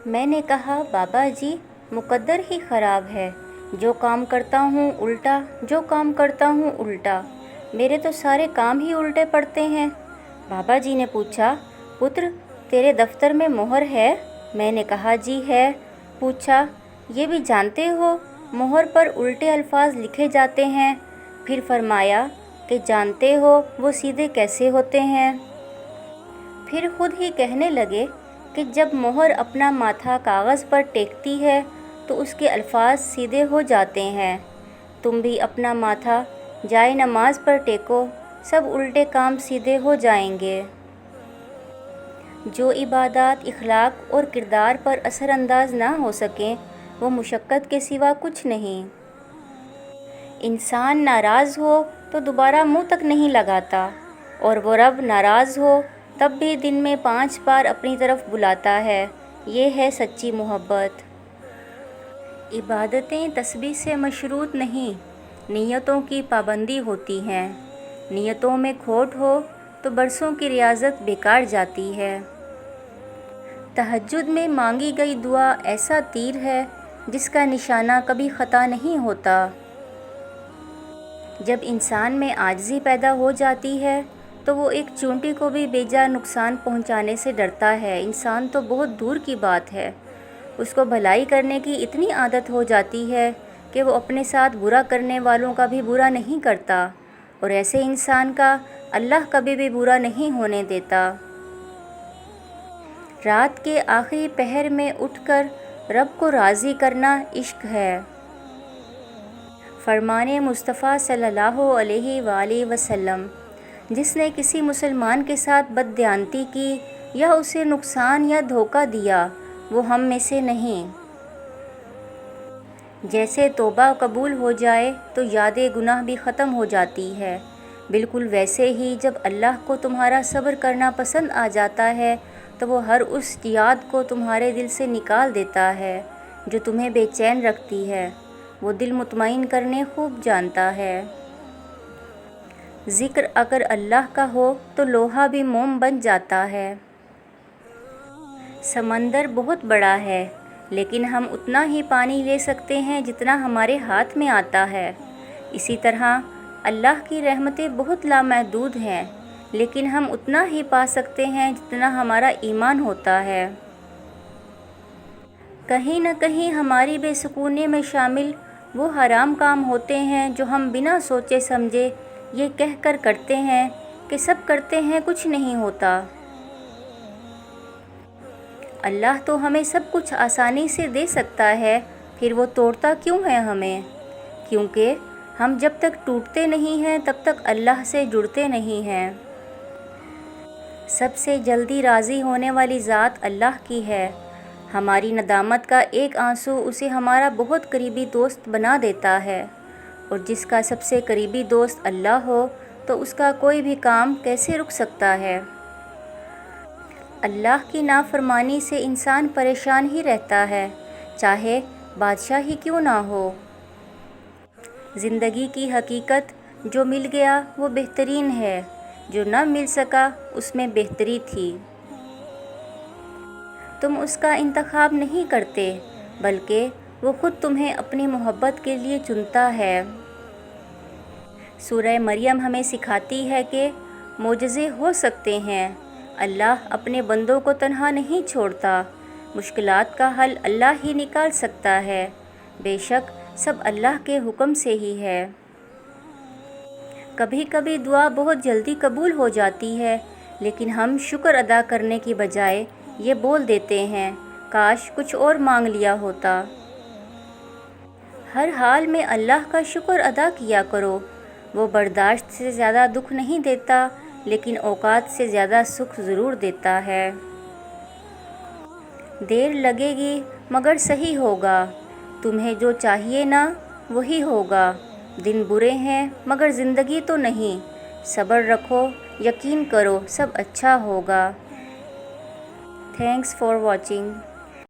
میں نے کہا بابا جی مقدر ہی خراب ہے، جو کام کرتا ہوں الٹا، جو کام کرتا ہوں الٹا، میرے تو سارے کام ہی الٹے پڑتے ہیں۔ بابا جی نے پوچھا پتر تیرے دفتر میں مہر ہے؟ میں نے کہا جی ہے۔ پوچھا یہ بھی جانتے ہو مہر پر الٹے الفاظ لکھے جاتے ہیں؟ پھر فرمایا کہ جانتے ہو وہ سیدھے کیسے ہوتے ہیں؟ پھر خود ہی کہنے لگے کہ جب مہر اپنا ماتھا کاغذ پر ٹیکتی ہے تو اس کے الفاظ سیدھے ہو جاتے ہیں۔ تم بھی اپنا ماتھا جائے نماز پر ٹیکو، سب الٹے کام سیدھے ہو جائیں گے۔ جو عبادات اخلاق اور کردار پر اثر انداز نہ ہو سکیں وہ مشقت کے سوا کچھ نہیں۔ انسان ناراض ہو تو دوبارہ منہ تک نہیں لگاتا، اور وہ رب ناراض ہو تب بھی دن میں 5 بار اپنی طرف بلاتا ہے۔ یہ ہے سچی محبت۔ عبادتیں تسبیح سے مشروط نہیں، نیتوں کی پابندی ہوتی ہیں۔ نیتوں میں کھوٹ ہو تو برسوں کی ریاضت بیکار جاتی ہے۔ تہجد میں مانگی گئی دعا ایسا تیر ہے جس کا نشانہ کبھی خطا نہیں ہوتا۔ جب انسان میں عاجزی پیدا ہو جاتی ہے تو وہ ایک چونٹی کو بھی بے جا نقصان پہنچانے سے ڈرتا ہے۔ انسان تو بہت دور کی بات ہے، اس کو بھلائی کرنے کی اتنی عادت ہو جاتی ہے کہ وہ اپنے ساتھ برا کرنے والوں کا بھی برا نہیں کرتا، اور ایسے انسان کا اللہ کبھی بھی برا نہیں ہونے دیتا۔ رات کے آخری پہر میں اٹھ کر رب کو راضی کرنا عشق ہے۔ فرمان مصطفیٰ صلی اللہ علیہ وآلہ وسلم، جس نے کسی مسلمان کے ساتھ بددیانتی کی یا اسے نقصان یا دھوکہ دیا وہ ہم میں سے نہیں۔ جیسے توبہ قبول ہو جائے تو یاد گناہ بھی ختم ہو جاتی ہے، بالکل ویسے ہی جب اللہ کو تمہارا صبر کرنا پسند آ جاتا ہے تو وہ ہر اس یاد کو تمہارے دل سے نکال دیتا ہے جو تمہیں بے چین رکھتی ہے۔ وہ دل مطمئن کرنے خوب جانتا ہے۔ ذکر اگر اللہ کا ہو تو لوہا بھی موم بن جاتا ہے۔ سمندر بہت بڑا ہے لیکن ہم اتنا ہی پانی لے سکتے ہیں جتنا ہمارے ہاتھ میں آتا ہے۔ اسی طرح اللہ کی رحمتیں بہت لامحدود ہیں لیکن ہم اتنا ہی پا سکتے ہیں جتنا ہمارا ایمان ہوتا ہے۔ کہیں نہ کہیں ہماری بے سکونی میں شامل وہ حرام کام ہوتے ہیں جو ہم بنا سوچے سمجھے یہ کہہ کر کرتے ہیں کہ سب کرتے ہیں کچھ نہیں ہوتا۔ اللہ تو ہمیں سب کچھ آسانی سے دے سکتا ہے، پھر وہ توڑتا کیوں ہے ہمیں؟ کیونکہ ہم جب تک ٹوٹتے نہیں ہیں تب تک اللہ سے جڑتے نہیں ہیں۔ سب سے جلدی راضی ہونے والی ذات اللہ کی ہے۔ ہماری ندامت کا ایک آنسو اسے ہمارا بہت قریبی دوست بنا دیتا ہے، اور جس کا سب سے قریبی دوست اللہ ہو تو اس کا کوئی بھی کام کیسے رک سکتا ہے؟ اللہ کی نافرمانی سے انسان پریشان ہی رہتا ہے، چاہے بادشاہ ہی کیوں نہ ہو۔ زندگی کی حقیقت جو مل گیا وہ بہترین ہے، جو نہ مل سکا اس میں بہتری تھی۔ تم اس کا انتخاب نہیں کرتے بلکہ وہ خود تمہیں اپنی محبت کے لیے چنتا ہے۔ سورہ مریم ہمیں سکھاتی ہے کہ معجزے ہو سکتے ہیں، اللہ اپنے بندوں کو تنہا نہیں چھوڑتا، مشکلات کا حل اللہ ہی نکال سکتا ہے، بے شک سب اللہ کے حکم سے ہی ہے۔ کبھی کبھی دعا بہت جلدی قبول ہو جاتی ہے لیکن ہم شکر ادا کرنے کی بجائے یہ بول دیتے ہیں کاش کچھ اور مانگ لیا ہوتا۔ ہر حال میں اللہ کا شکر ادا کیا کرو، وہ برداشت سے زیادہ دکھ نہیں دیتا لیکن اوقات سے زیادہ سکھ ضرور دیتا ہے۔ دیر لگے گی مگر صحیح ہوگا، تمہیں جو چاہیے نا وہی ہوگا۔ دن برے ہیں مگر زندگی تو نہیں، صبر رکھو، یقین کرو سب اچھا ہوگا۔ Thanks for watching.